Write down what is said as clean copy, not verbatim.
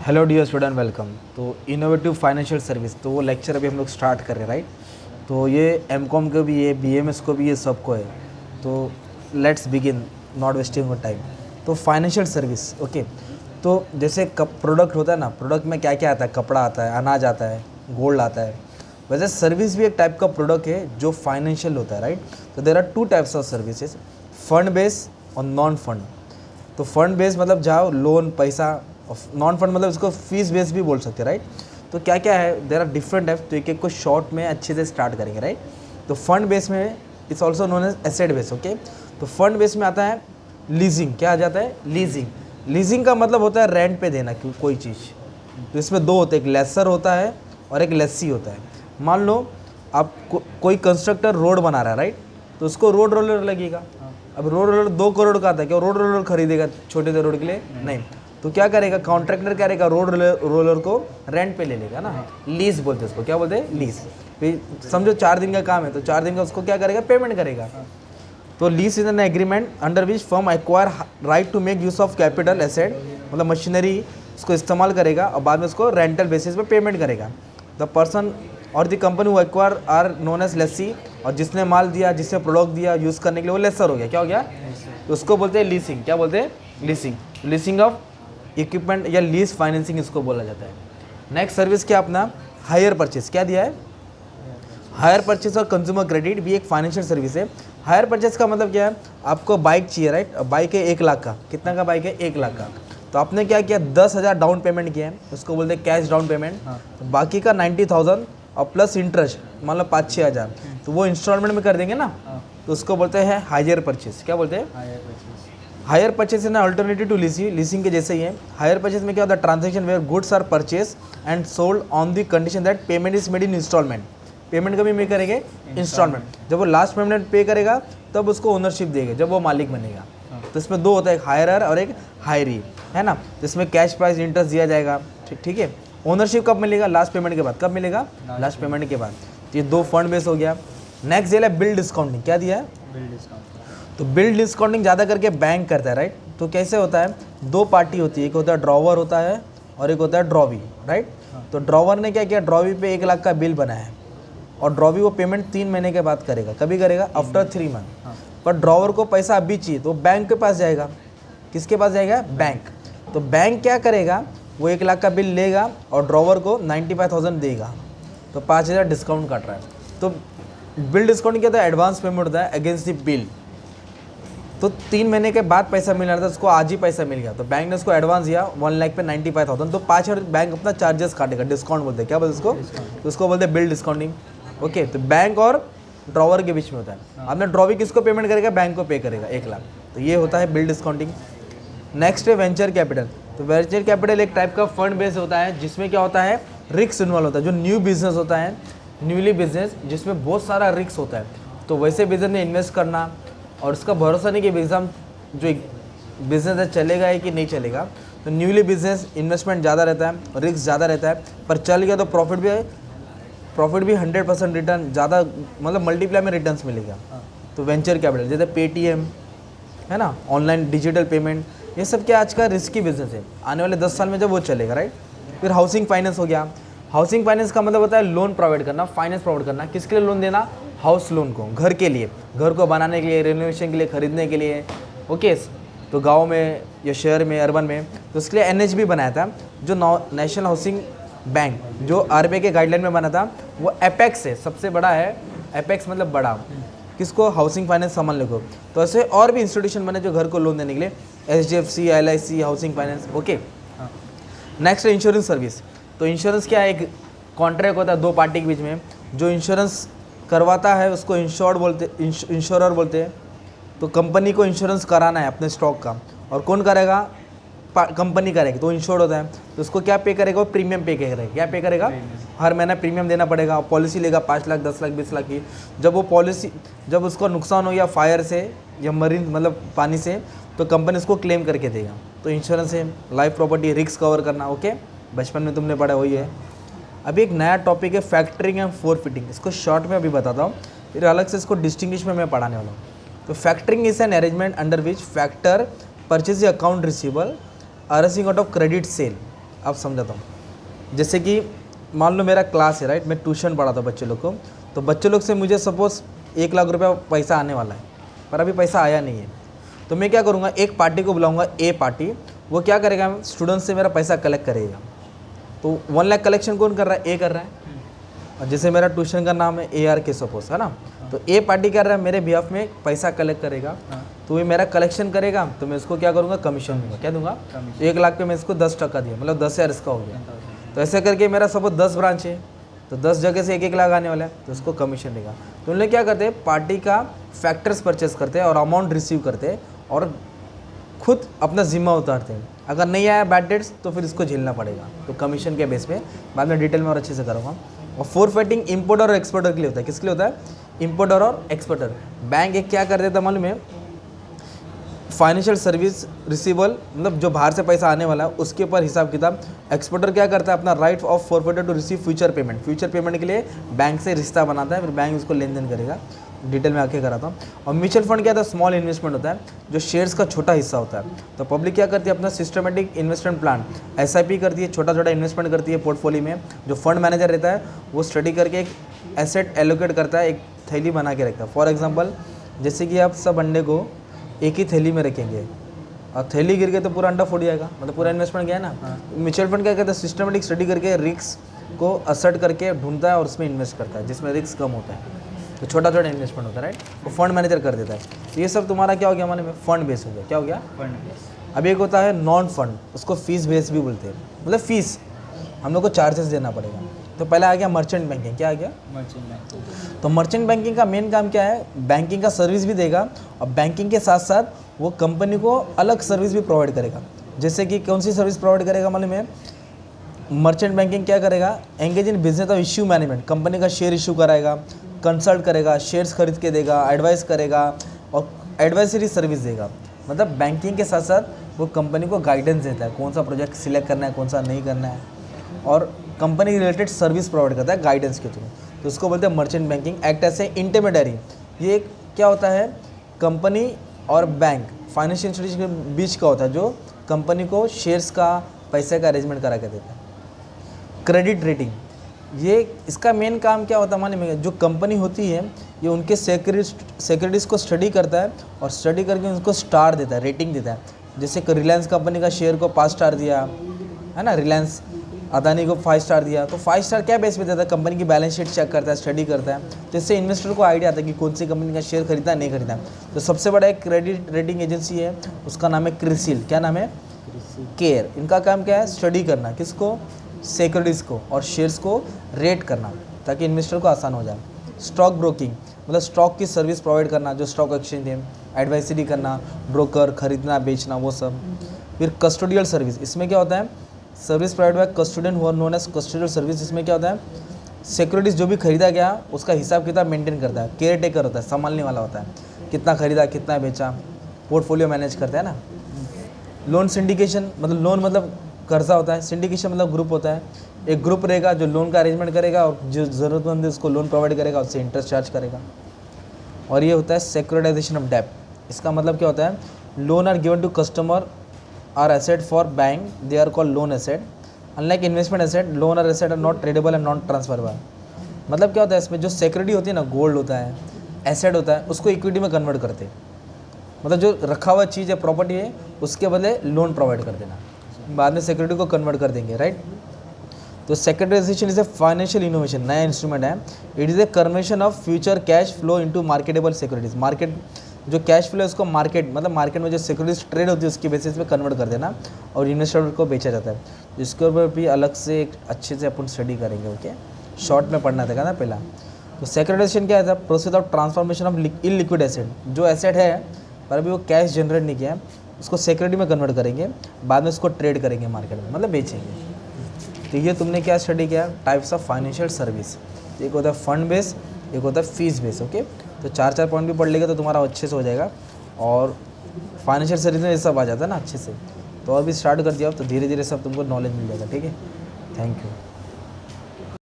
Hello dear student, welcome. तो innovative financial service, तो वो लेक्चर अभी हम लोग स्टार्ट कर रहे हैं, राइट। तो ये एमकॉम को भी है, बीएमएस को भी, ये सबको है। तो let's begin, not wasting your time. तो फाइनेंशियल सर्विस, ओके। तो जैसे प्रोडक्ट होता है ना, प्रोडक्ट में क्या क्या आता है? कपड़ा आता है, अनाज आता है, गोल्ड आता है। वैसे सर्विस भी एक टाइप का प्रोडक्ट है जो फाइनेंशियल होता है, राइट। तो there are two types of services, fund base और नॉन फंड। तो फंड बेस मतलब जाओ लोन पैसा, नॉन फंड मतलब इसको फीस बेस भी बोल सकते हैं, राइट। तो क्या क्या है, देर आर डिफरेंट टाइप्स। तो एक एक को शॉर्ट में अच्छे से स्टार्ट करेंगे, राइट। तो फंड बेस में it's also known as asset base, okay. तो फंड बेस में आता है लीजिंग। क्या आ जाता है? लीजिंग। लीजिंग का मतलब होता है रेंट पे देना कोई चीज़। तो इसमें दो होते हैं, एक लेसर होता है और एक लेसी होता है। मान लो आप कोई कंस्ट्रक्टर रोड बना रहा है, राइट। तो उसको रोड रोलर लगेगा। अब रोड रोलर 2 करोड़ का आता है, क्या रोड रोलर खरीदेगा छोटे से रोड के लिए? नहीं। तो क्या करेगा कॉन्ट्रैक्टर? क्या करेगा, रोड रोलर को रेंट पे ले लेगा ना, लीज बोलते हैं उसको। क्या बोलते हैं? लीज। फिर समझो 4 दिन का काम है, तो 4 दिन का उसको क्या करेगा? पेमेंट करेगा। तो lease is an agreement under which firm acquire right to make use of capital asset, मतलब मशीनरी उसको इस्तेमाल करेगा और बाद में उसको रेंटल बेसिस पे पेमेंट करेगा। द पर्सन और the company who acquire are known as lessee, और जिसने माल दिया, जिसने प्रोडक्ट दिया यूज़ करने के लिए, वो लेसर हो गया। क्या हो गया? तो उसको बोलते हैं लीसिंग। क्या बोलते हैं? लीसिंग। लीसिंग ऑफ इक्विपमेंट या लीज फाइनेंसिंग इसको बोला जाता है। नेक्स्ट सर्विस क्या अपना? Hire purchase. क्या दिया है? हायर परचेस और कंज्यूमर क्रेडिट भी एक फाइनेंशियल सर्विस है। हायर परचेस का मतलब क्या है? आपको बाइक चाहिए, राइट। बाइक है 1 लाख का। कितना का बाइक है? 1 लाख का। तो आपने क्या किया? 10,000 डाउन पेमेंट किया है, उसको बोलते हैं कैश डाउन पेमेंट। तो बाकी का 90,000 और प्लस इंटरेस्ट, मान लो 5-6 हज़ार, तो वो इंस्टॉलमेंट में कर देंगे ना। तो उसको बोलते हैं हायर परचेस। क्या बोलते हैं? Hire purchase is alternative to leasing. Leasing के जैसे ही है। हायर परचेस में क्या होता है? Transaction where goods are purchase and sold on the condition that payment is made in instalment. Payment कभी में करेंगे? इंस्टॉलमेंट। जब वो लास्ट पेमेंट पे करेगा तब उसको ओनरशिप देंगे, जब वो मालिक बनेगा। तो इसमें 2 होता है, एक हायरर और एक हायरी, है ना। तो इसमें कैश प्राइस इंटरेस्ट दिया जाएगा, ठीक है। ओनरशिप कब मिलेगा? लास्ट पेमेंट के बाद। कब मिलेगा? लास्ट पेमेंट के बाद। तो ये 2 फंड बेस हो गया। नेक्स्ट ये है बिल डिस्काउंटिंग। क्या दिया है? Bill discount. तो बिल डिस्काउंटिंग ज़्यादा करके बैंक करता है, राइट। तो कैसे होता है? 2 पार्टी होती है, एक होता है ड्रॉवर होता है और एक होता है ड्रॉवी, राइट। तो ड्रॉवर ने क्या किया? ड्रॉवी पे 1 लाख का बिल बनाया है और ड्रॉवी वो पेमेंट 3 महीने के बाद करेगा। कभी करेगा? After 3 month. पर ड्रॉवर को पैसा अभी चाहिए तो बैंक के पास जाएगा। किसके पास जाएगा? बैंक। तो बैंक क्या करेगा? वो 1 लाख का बिल लेगा और ड्रॉवर को 95,000 देगा। तो 5,000 डिस्काउंट काट रहा है। तो बिल डिस्काउंट क्या होता है? एडवांस पेमेंट होता है अगेंस्ट द बिल। तो 3 महीने के बाद पैसा मिल रहा था, उसको आज ही पैसा मिल गया। तो बैंक ने उसको एडवांस दिया 1 लाख पे 95,000, तो 5,000 बैंक अपना चार्जेस काटेगा। डिस्काउंट बोलते हैं। क्या बोलते हैं उसको? तो उसको बोलते हैं बिल डिस्काउंटिंग, ओके। तो बैंक और ड्रॉवर के बीच में होता है। आपने ड्रॉवी किसको पेमेंट करेगा? बैंक को पे करेगा 1 लाख। तो ये होता है बिल डिस्काउंटिंग। नेक्स्ट है वेंचर कैपिटल। तो वेंचर कैपिटल एक टाइप का फंड बेस होता है जिसमें क्या होता है? रिस्क इन्वॉल्व होता है। जो न्यू बिजनेस होता है, न्यूली बिजनेस, जिसमें बहुत सारा रिस्क होता है, तो वैसे बिजनेस में इन्वेस्ट करना और उसका भरोसा नहीं कि एग्जाम जो बिजनेस है चलेगा है कि नहीं चलेगा। तो न्यूली बिजनेस इन्वेस्टमेंट ज़्यादा रहता है, रिस्क ज़्यादा रहता है, पर चल गया तो प्रॉफिट भी 100% रिटर्न ज़्यादा, मतलब मल्टीप्लाई में रिटर्न्स मिलेगा। तो वेंचर कैपिटल जैसे पेटीएम है ना, ऑनलाइन डिजिटल पेमेंट, ये सब क्या आज का रिस्की बिजनेस है। आने वाले 10 साल में जब वो चलेगा, राइट। फिर हाउसिंग फाइनेंस हो गया। हाउसिंग फाइनेंस का मतलब होता है लोन प्रोवाइड करना, फाइनेंस प्रोवाइड करना। किसके लिए लोन देना? हाउस लोन को, घर के लिए, घर को बनाने के लिए, रेनोवेशन के लिए, खरीदने के लिए, ओके। तो गांव में या शहर में, अर्बन में, तो उसके लिए एनएचबी बनाया था, जो नेशनल हाउसिंग बैंक, जो आरबीआई के गाइडलाइन में बना था। वो एपेक्स है, सबसे बड़ा है। एपेक्स मतलब बड़ा, किसको? हाउसिंग फाइनेंस संभालने को। तो ऐसे और भी इंस्टीट्यूशन बने जो घर को लोन देने के लिए, HDFC, LIC, housing finance, okay. Next है इंश्योरेंस सर्विस। तो इंश्योरेंस क्या है? एक कॉन्ट्रैक्ट होता है 2 पार्टी के बीच में। जो इंश्योरेंस करवाता है उसको इंश्योर्ड बोलते, इंश्योरर बोलते हैं। तो कंपनी को इंश्योरेंस कराना है अपने स्टॉक का, और कौन करेगा? कंपनी करेगी, तो इंश्योर्ड होता है। तो उसको क्या पे करेगा? वो प्रीमियम पे करेगा। क्या पे करेगा? हर महीना प्रीमियम देना पड़ेगा। पॉलिसी लेगा 5 लाख, 10 लाख, 20 लाख की। जब वो पॉलिसी, जब उसको नुकसान हो गया फायर से या मरीन मतलब पानी से, तो कंपनी उसको क्लेम करके देगा। तो इंश्योरेंस है लाइफ प्रॉपर्टी रिस्क कवर करना, ओके। बचपन में तुमने पढ़ा वही है। अभी एक नया टॉपिक है फैक्टरिंग एंड फोरफिटिंग। इसको शॉर्ट में अभी बताता हूँ, फिर अलग से इसको डिस्टिंग्विश में मैं पढ़ाने वाला हूँ। तो factoring is an arrangement under which factor purchase account receivable arising out of credit sale. अब समझाता हूँ। जैसे कि मान लो मेरा क्लास है, राइट, मैं ट्यूशन पढ़ाता हूँ बच्चे लोग को, तो बच्चे लोग से मुझे सपोज़ 1 लाख रुपया पैसा आने वाला है, पर अभी पैसा आया नहीं है। तो मैं क्या करूँगा, एक पार्टी को बुलाऊँगा, ए पार्टी, वो क्या करेगा, स्टूडेंट से मेरा पैसा कलेक्ट करेगा। तो 1 लाख कलेक्शन कौन कर रहा है, ए कर रहा है। और जैसे मेरा ट्यूशन का नाम है ARK सपोज, है ना, तो ए पार्टी कर रहा है मेरे बिहाफ में पैसा कलेक्ट करेगा, तो ये मेरा कलेक्शन करेगा, तो मैं उसको क्या करूँगा, कमीशन दूंगा। क्या दूंगा, 1 लाख पे मैं इसको 10% दिया, मतलब 10,000 इसका हो गया। तो ऐसे करके मेरा सपोज 10 ब्रांच है, तो 10 जगह से 1-1 लाख आने वाला है, तो उसको कमीशन देगा। तो उन्हें क्या करते हैं, पार्टी का फैक्टर्स परचेस करते हैं और अमाउंट रिसीव करते हैं और खुद अपना जिम्मा उतारते हैं। अगर नहीं आया बैड डेट्स तो फिर इसको झेलना पड़ेगा। तो कमीशन के बेस पे बाद में डिटेल में और अच्छे से करूँगा। और फोरफेटिंग इंपोर्टर और एक्सपोर्टर के लिए होता है। किसके लिए होता है, इंपोर्टर और एक्सपोर्टर। बैंक एक क्या कर देता है मालूम है, फाइनेंशियल सर्विस रिसीवेबल, मतलब जो बाहर से पैसा आने वाला है उसके ऊपर हिसाब किताब। एक्सपोर्टर क्या करता है, अपना right of forfeiter to receive future payment, future payment के लिए बैंक से रिश्ता बनाता है, फिर बैंक उसको लेन देन करेगा। डिटेल में आके कराता हूँ। और म्यूचुअल फंड क्या होता है, स्मॉल इन्वेस्टमेंट होता है, जो शेयर्स का छोटा हिस्सा होता है। तो पब्लिक क्या करती है, अपना सिस्टमेटिक इन्वेस्टमेंट प्लान SIP करती है, छोटा छोटा इन्वेस्टमेंट करती है पोर्टफोलियो में। जो फंड मैनेजर रहता है वो स्टडी करके एक एसेट एलोकेट करता है, एक थैली बना के रखता है। फॉर एग्जाम्पल, जैसे कि आप सब अंडे को एक ही थैली में रखेंगे और थैली गिर गए तो पूरा अंडा फूट जाएगा, मतलब पूरा इन्वेस्टमेंट गया है ना। म्यूचुअल फंड क्या करता है, सिस्टमेटिक स्टडी करके रिस्क को असर्ट करके ढूंढता है और उसमें इन्वेस्ट करता है, जिसमें रिस्क कम होता है। तो छोटा छोटा इन्वेस्टमेंट होता है, राइट, वो फंड मैनेजर कर देता है। तो ये सब तुम्हारा क्या हो गया, माने में फंड बेस हो गया। क्या हो गया, फंड बेस। अब एक होता है नॉन फंड, उसको फीस बेस भी बोलते हैं, मतलब फीस हम लोग को चार्जेस देना पड़ेगा। तो पहले आ गया मर्चेंट बैंकिंग। क्या आ गया, मर्चेंट बैंकिंग। तो मर्चेंट बैंकिंग का मेन काम क्या है, बैंकिंग का सर्विस भी देगा और बैंकिंग के साथ साथ वो कंपनी को अलग सर्विस भी प्रोवाइड करेगा। जैसे कि कौन सी सर्विस प्रोवाइड करेगा मालूम है, मर्चेंट बैंकिंग क्या करेगा, engage in business of issue management, company का शेयर इशू कराएगा, कंसल्ट करेगा, शेयर्स खरीद के देगा, एडवाइस करेगा और एडवाइजरी सर्विस देगा। मतलब बैंकिंग के साथ साथ वो कंपनी को गाइडेंस देता है, कौन सा प्रोजेक्ट सिलेक्ट करना है, कौन सा नहीं करना है, और कंपनी रिलेटेड सर्विस प्रोवाइड करता है गाइडेंस के थ्रू। तो उसको बोलते हैं merchant banking. Act as a intermediary, ये क्या होता है, कंपनी और बैंक फाइनेंशियल इंस्टीट्यूशन के बीच का होता है, जो कंपनी को शेयर्स का, पैसे का अरेंजमेंट करा के देता है। क्रेडिट रेटिंग, ये इसका मेन काम क्या होता है माने में, जो कंपनी होती है ये उनके सिक्योरिटीज़ को स्टडी करता है और स्टडी करके उनको स्टार देता है, रेटिंग देता है। जैसे रिलायंस कंपनी का शेयर को 5 स्टार दिया है ना, रिलायंस अदानी को 5 स्टार दिया, तो 5 स्टार क्या बेस पे देता है, कंपनी की बैलेंस शीट चेक करता है, स्टडी करता है। तो इससे इन्वेस्टर को आइडिया आता है कि कौन सी कंपनी का शेयर खरीदना है, नहीं खरीदना है। तो सबसे बड़ा एक क्रेडिट रेटिंग एजेंसी है, उसका नाम है क्रिसिल। क्या नाम है, केयर। इनका काम क्या है, स्टडी करना, किसको, सिक्योरिटीज़ को और शेयर्स को रेट करना, ताकि इन्वेस्टर को आसान हो जाए। स्टॉक ब्रोकिंग, मतलब स्टॉक की सर्विस प्रोवाइड करना, जो स्टॉक एक्सचेंज है, एडवाइजरी करना, ब्रोकर, खरीदना बेचना, वो सब। फिर कस्टोडियल सर्विस, इसमें क्या होता है, service provide by custodian who are known as custodial service. इसमें क्या होता है, सिक्योरिटीज़ जो भी खरीदा गया उसका हिसाब किताब मेंटेन करता है, केयर टेकर होता है, संभालने वाला होता है, कितना खरीदा कितना बेचा, पोर्टफोलियो मैनेज करता है ना। लोन सिंडिकेशन, मतलब लोन मतलब कर्जा होता है, सिंडिकेशन मतलब ग्रुप होता है, एक ग्रुप रहेगा जो लोन का अरेंजमेंट करेगा और जो ज़रूरतमंद है उसको लोन प्रोवाइड करेगा, उससे इंटरेस्ट चार्ज करेगा। और ये होता है सिक्योरिटाइजेशन ऑफ डेब्ट। इसका मतलब क्या होता है, loan are given to customer are asset for bank, they are called loan asset. Unlike investment asset, loan are asset are not tradable and not transferable. मतलब क्या होता है, इसमें जो सिक्योरिटी होती है ना, गोल्ड होता है, एसेट होता है, उसको इक्विटी में कन्वर्ट करते हैं। मतलब जो रखा हुआ चीज़ है, प्रॉपर्टी है, उसके बदले लोन प्रोवाइड कर देना, बाद में सिक्योरिटी को कन्वर्ट कर देंगे, राइट। तो सेक्युरिटाइजेशन इज ए फाइनेंशियल इनोवेशन, नया इंस्ट्रूमेंट है। It is a conversion of future cash flow into marketable securities. Market जो कैश फ्लो है उसको मार्केट, मतलब मार्केट में जो सिक्योरिटीज ट्रेड होती है उसकी बेसिस पे कन्वर्ट कर देना और इन्वेस्टर को बेचा जाता है। इसके ऊपर भी अलग से एक अच्छे से अपन स्टडी करेंगे, ओके। शॉर्ट में पढ़ना था ना पहला। तो सेक्युरिटाइजेशन क्या है, process of transformation of illiquid asset. जो एसेट है पर अभी वो कैश जनरेट नहीं किया है, उसको सिक्योरिटी में कन्वर्ट करेंगे, बाद में उसको ट्रेड करेंगे मार्केट में, मतलब बेचेंगे। तो ये तुमने क्या स्टडी किया, टाइप्स ऑफ फाइनेंशियल सर्विस। एक होता है फंड बेस, एक होता है फीस बेस, ओके। तो 4 पॉइंट भी पढ़ लेगा तो तुम्हारा अच्छे से हो जाएगा। और फाइनेंशियल सर्विस में ये सब आ जाता है ना अच्छे से। तो और भी स्टार्ट कर दिया तो धीरे धीरे सब तुमको नॉलेज मिल जाएगा, ठीक है। Thank you.